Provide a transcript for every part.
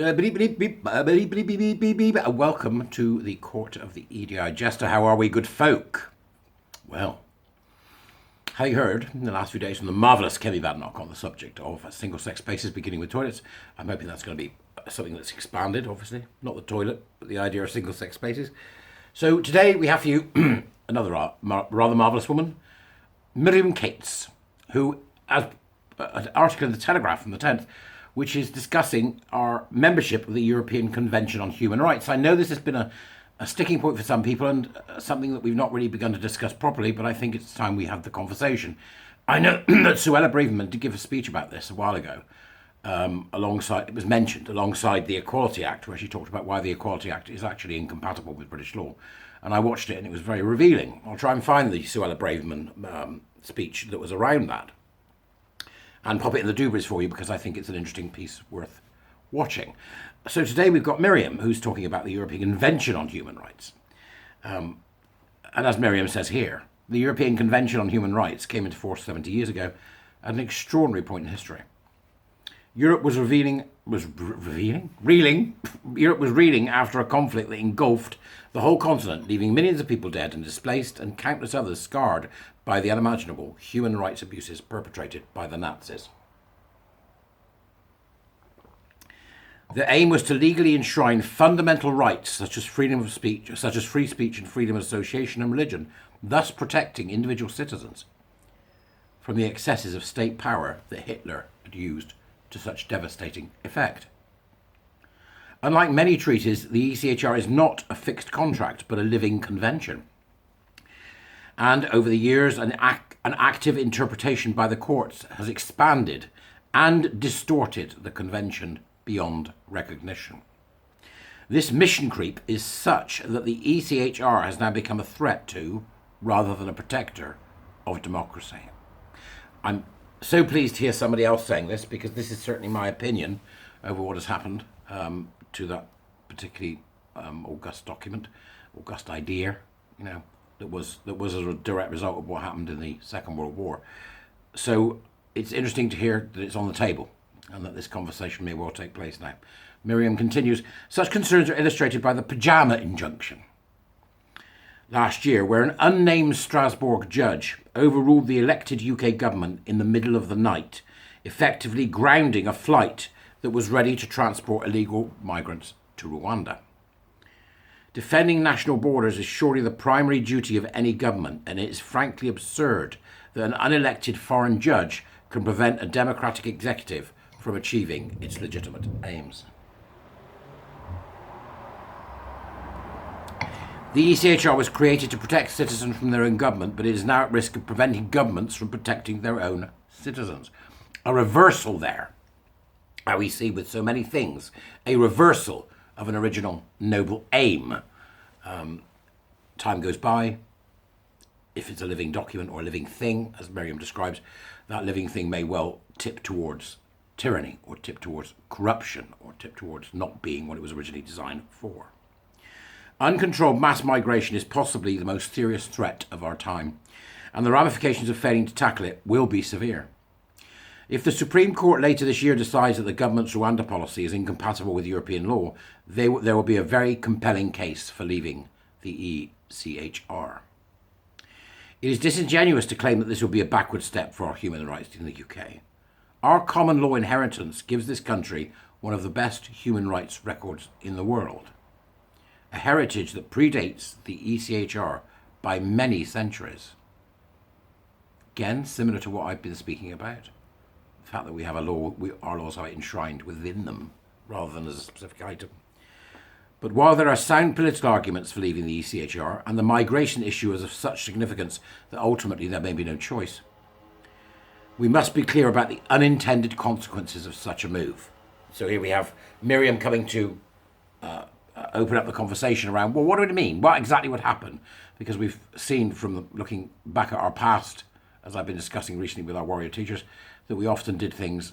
Welcome to the court of the EDI Jester. How are we, good folk? Well, how you heard in the last few days from the marvellous Kemi Badenoch on the subject of single-sex spaces beginning with toilets. I'm hoping that's going to be something that's expanded, obviously. Not the toilet, but the idea of single-sex spaces. So today we have for you another rather marvellous woman, Miriam Cates, who, as an article in the Telegraph from the 10th, which is discussing our membership of the European Convention on Human Rights. I know this has been a sticking point for some people and something that we've not really begun to discuss properly, but I think it's time we have the conversation. I know that Suella Braverman did give a speech about this a while ago, it was mentioned alongside the Equality Act, where she talked about why the Equality Act is actually incompatible with British law. And I watched it and it was very revealing. I'll try and find the Suella Braverman speech that was around that and pop it in the doobies for you, because I think it's an interesting piece worth watching. So today we've got Miriam, who's talking about the European Convention on Human Rights. And as Miriam says here, the European Convention on Human Rights came into force 70 years ago at an extraordinary point in history. Europe was reeling after a conflict that engulfed the whole continent, leaving millions of people dead and displaced and countless others scarred by the unimaginable human rights abuses perpetrated by the Nazis. The aim was to legally enshrine fundamental rights such as freedom of speech, such as free speech and freedom of association and religion, thus protecting individual citizens from the excesses of state power that Hitler had used to such devastating effect. Unlike many treaties, the ECHR is not a fixed contract, but a living convention. And over the years, an active interpretation by the courts has expanded and distorted the convention beyond recognition. This mission creep is such that the ECHR has now become a threat to, rather than a protector, of democracy. I'm so pleased to hear somebody else saying this, because this is certainly my opinion over what has happened to that particularly august document, august idea, that was a direct result of what happened in the Second World War. So it's interesting to hear that it's on the table and that this conversation may well take place now. Miriam continues, such concerns are illustrated by the pyjama injunction last year, where an unnamed Strasbourg judge overruled the elected UK government in the middle of the night, effectively grounding a flight that was ready to transport illegal migrants to Rwanda. Defending national borders is surely the primary duty of any government, and it is frankly absurd that an unelected foreign judge can prevent a democratic executive from achieving its legitimate aims. The ECHR was created to protect citizens from their own government, but it is now at risk of preventing governments from protecting their own citizens. A reversal there, as we see with so many things, a reversal of an original noble aim. Time goes by. If it's a living document or a living thing, as Miriam describes, that living thing may well tip towards tyranny, or tip towards corruption, or tip towards not being what it was originally designed for. Uncontrolled mass migration is possibly the most serious threat of our time, and the ramifications of failing to tackle it will be severe. If the Supreme Court later this year decides that the government's Rwanda policy is incompatible with European law, there will be a very compelling case for leaving the ECHR. It is disingenuous to claim that this will be a backward step for our human rights in the UK. Our common law inheritance gives this country one of the best human rights records in the world. A heritage that predates the ECHR by many centuries. Again, similar to what I've been speaking about. The fact that we have a law, our laws are enshrined within them, rather than as a specific item. But while there are sound political arguments for leaving the ECHR, and the migration issue is of such significance that ultimately there may be no choice, we must be clear about the unintended consequences of such a move. So here we have Miriam coming to open up the conversation around, well, what do it mean? What exactly would happen? Because we've seen from looking back at our past, as I've been discussing recently with our warrior teachers, that we often did things,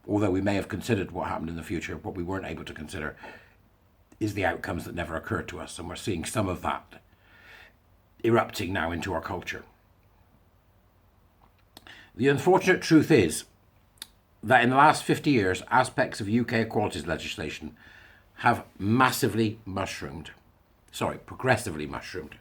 although we may have considered what happened in the future, what we weren't able to consider is the outcomes that never occurred to us. And we're seeing some of that erupting now into our culture. The unfortunate truth is that in the last 50 years, aspects of UK equalities legislation have massively mushroomed. Sorry, progressively mushroomed.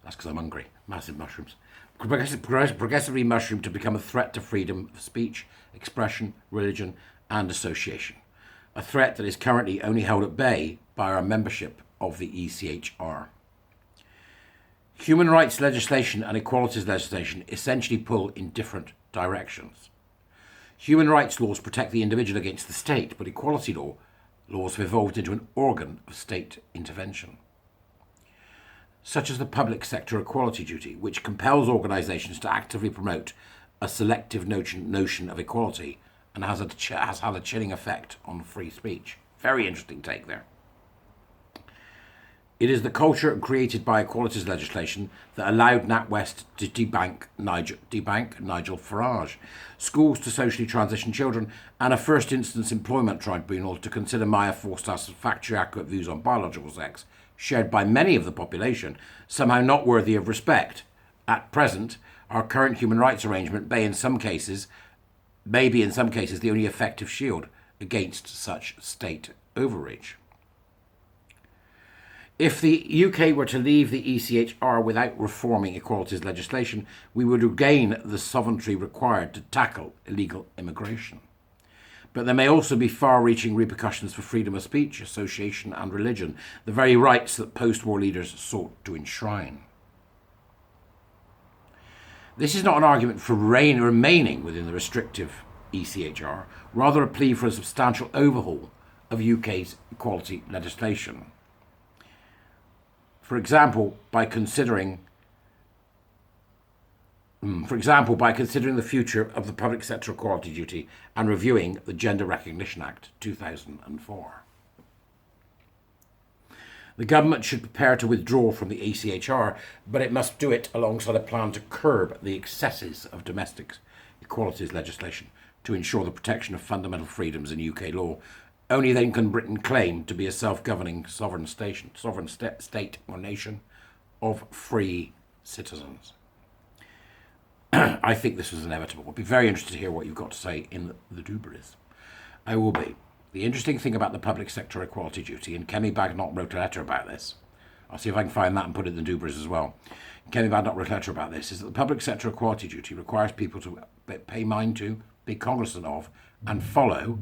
That's because I'm hungry. Massive mushrooms. Progressively mushroomed to become a threat to freedom of speech, expression, religion, and association. A threat that is currently only held at bay by our membership of the ECHR. Human rights legislation and equalities legislation essentially pull in different directions. Human rights laws protect the individual against the state, but equality laws have evolved into an organ of state intervention, such as the public sector equality duty, which compels organisations to actively promote a selective notion of equality and has had a chilling effect on free speech. Very interesting take there. It is the culture created by equalities legislation that allowed NatWest to debank Nigel Farage, schools to socially transition children, and a first instance employment tribunal to consider Maya Forstad's factually accurate views on biological sex, shared by many of the population, somehow not worthy of respect. At present, our current human rights arrangement may be in some cases the only effective shield against such state overreach. If the UK were to leave the ECHR without reforming equalities legislation, we would regain the sovereignty required to tackle illegal immigration. But there may also be far-reaching repercussions for freedom of speech, association and religion, the very rights that post-war leaders sought to enshrine. This is not an argument for remaining within the restrictive ECHR, rather a plea for a substantial overhaul of UK's equality legislation. For example, by considering the future of the public sector equality duty and reviewing the Gender Recognition Act 2004. The government should prepare to withdraw from the ECHR, but it must do it alongside a plan to curb the excesses of domestic equalities legislation to ensure the protection of fundamental freedoms in UK law. Only then can Britain claim to be a self-governing sovereign state or nation of free citizens. I think this was inevitable. I'd be very interested to hear what you've got to say in the Dubras. I will be. The interesting thing about the public sector equality duty, and Kemi Badenoch wrote a letter about this. I'll see if I can find that and put it in the Dubras as well. Kemi Badenoch wrote a letter about this, is that the public sector equality duty requires people to pay mind to, be cognizant of, and follow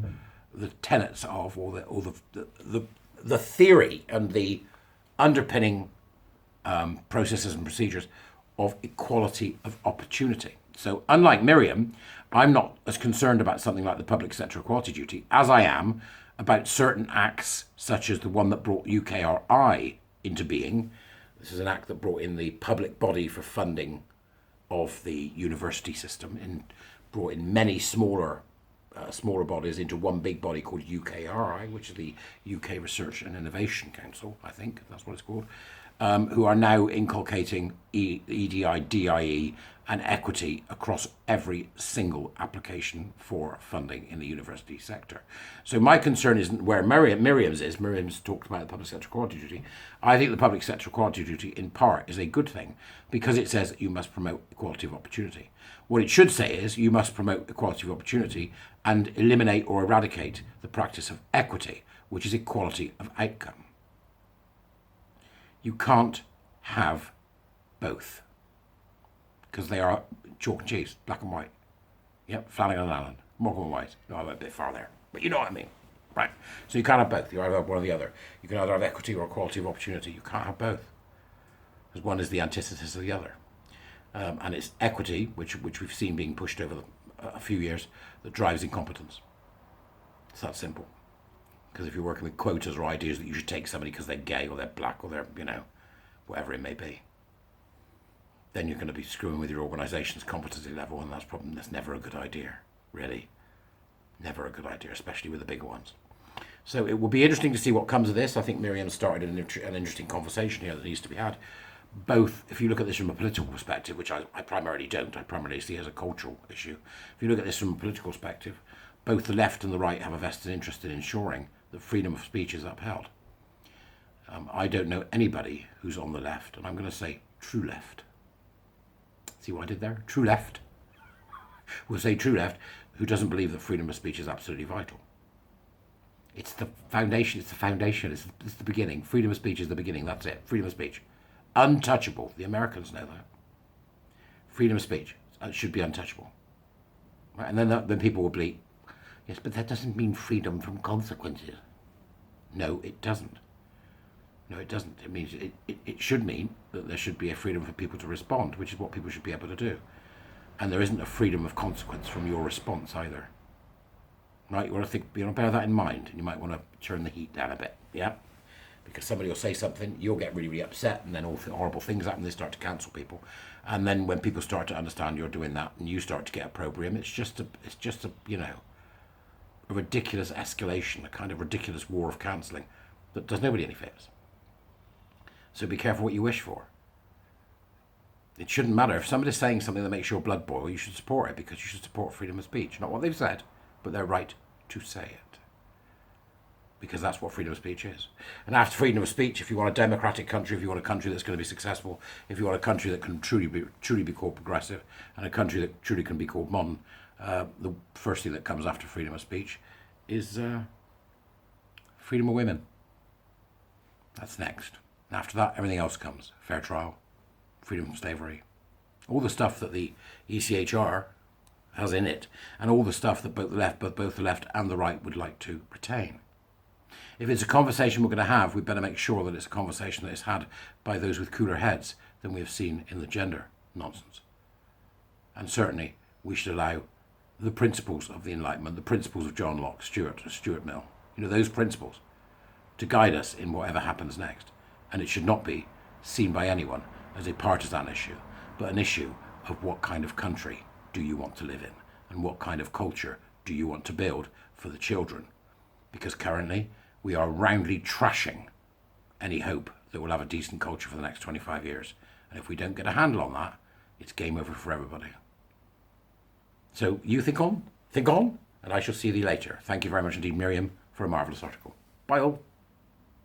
the tenets of, or the theory and the underpinning processes and procedures of equality of opportunity. So unlike Miriam, I'm not as concerned about something like the public sector equality duty as I am about certain acts such as the one that brought UKRI into being. This is an act that brought in the public body for funding of the university system and brought in many smaller bodies into one big body called UKRI, which is the UK Research and Innovation Council, I think that's what it's called, who are now inculcating EDI, DIE and equity across every single application for funding in the university sector. So my concern isn't where Miriam's is. Miriam's talked about the public sector equality duty. I think the public sector equality duty in part is a good thing because it says you must promote equality of opportunity. What it should say is you must promote equality of opportunity and eliminate or eradicate the practice of equity, which is equality of outcome. You can't have both because they are chalk and cheese, black and white. Yep, Flanagan and Allen, Morgan and White. No, I went a bit far there, but you know what I mean. Right, so you can't have both. You either have one or the other. You can either have equity or equality of opportunity. You can't have both because one is the antithesis of the other. And it's equity, which we've seen being pushed over a few years, that drives incompetence. It's that simple. Because if you're working with quotas or ideas that you should take somebody because they're gay or they're black or they're, whatever it may be, then you're going to be screwing with your organisation's competency level, and that's never a good idea, really. Never a good idea, especially with the bigger ones. So it will be interesting to see what comes of this. I think Miriam started an interesting conversation here that needs to be had. Both, if you look at this from a political perspective, which I primarily don't, I primarily see as a cultural issue. If you look at this from a political perspective, both the left and the right have a vested interest in ensuring that freedom of speech is upheld. I don't know anybody who's on the left, and I'm going to say true left. See what I did there? True left. We'll say true left, who doesn't believe that freedom of speech is absolutely vital. It's the foundation, it's the beginning. Freedom of speech is the beginning, that's it. Freedom of speech. Untouchable. The Americans know that. Freedom of speech should be untouchable. Right? And then people will bleat, yes, but that doesn't mean freedom from consequences. No, it doesn't. No, it doesn't. It means it should mean that there should be a freedom for people to respond, which is what people should be able to do. And there isn't a freedom of consequence from your response either. Right? You want to bear that in mind, and you might want to turn the heat down a bit, yeah? Because somebody will say something, you'll get really, really upset, and then all horrible things happen. They start to cancel people, and then when people start to understand you're doing that, and you start to get opprobrium, it's just a a ridiculous escalation, a kind of ridiculous war of cancelling that does nobody any favours. So be careful what you wish for. It shouldn't matter if somebody's saying something that makes your blood boil. You should support it because you should support freedom of speech, not what they've said, but their right to say it. Because that's what freedom of speech is. And after freedom of speech, if you want a democratic country, if you want a country that's going to be successful, if you want a country that can truly be called progressive, and a country that truly can be called modern, the first thing that comes after freedom of speech is freedom of women. That's next. After that, everything else comes. Fair trial, freedom from slavery, all the stuff that the ECHR has in it, and all the stuff that both the left and the right would like to retain. If it's a conversation we're going to have, we'd better make sure that it's a conversation that is had by those with cooler heads than we have seen in the gender nonsense. And certainly, we should allow the principles of the Enlightenment, the principles of John Locke, Stuart Mill, those principles, to guide us in whatever happens next. And it should not be seen by anyone as a partisan issue, but an issue of what kind of country do you want to live in, and what kind of culture do you want to build for the children. Because currently, we are roundly trashing any hope that we'll have a decent culture for the next 25 years. And if we don't get a handle on that, it's game over for everybody. So you think on, and I shall see thee later. Thank you very much indeed, Miriam, for a marvellous article. Bye all.